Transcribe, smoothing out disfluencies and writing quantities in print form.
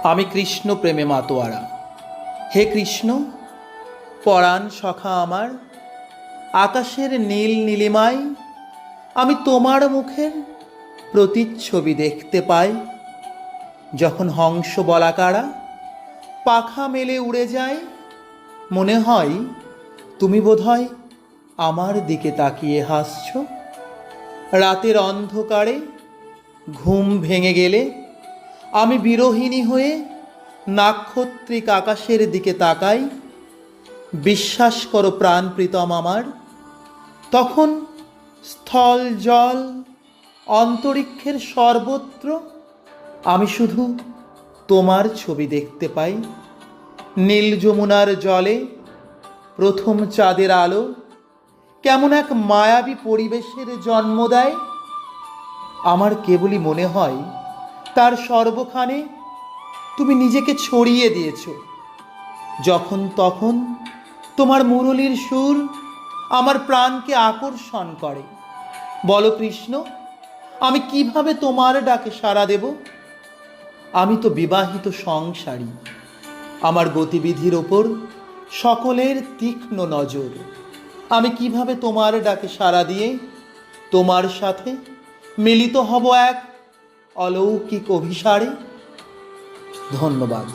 আমি কৃষ্ণ প্রেমে মাতোয়ারা। হে কৃষ্ণ, পরাণ সখা আমার, আকাশের নীল নীলিমায় আমি তোমার মুখের প্রতিচ্ছবি দেখতে পাই। যখন হংস বলাকারা পাখা মেলে উড়ে যায়, মনে হয় তুমি বোধহয় আমার দিকে তাকিয়ে হাসছ। রাতের অন্ধকারে ঘুম ভেঙে গেলে আমি বিরোহিণী হয়ে নাক্ষত্রিক আকাশের দিকে তাকাই। বিশ্বাস করো প্রাণ প্রীতম আমার, তখন স্থল জল অন্তরিক্ষের সর্বত্র আমি শুধু তোমার ছবি দেখতে পাই। নীল যমুনার জলে প্রথম চাঁদের আলো কেমন এক মায়াবী পরিবেশের জন্ম দেয়। আমার কেবলই মনে হয় তার সর্বখানে তুমি নিজেকে ছড়িয়ে দিয়েছ। যখন তখন তোমার মুরলীর সুর আমার প্রাণকে আকর্ষণ করে। বলো কৃষ্ণ, আমি কিভাবে তোমার ডাকে সাড়া দেব? আমি তো বিবাহিত সংসারী, আমার গতিবিধির ওপর সকলের তীক্ষ্ণ নজর। আমি কিভাবে তোমার ডাকে সাড়া দিয়ে তোমার সাথে মিলিত হব এক অলৌকিক অভিসারে? ধন্যবাদ।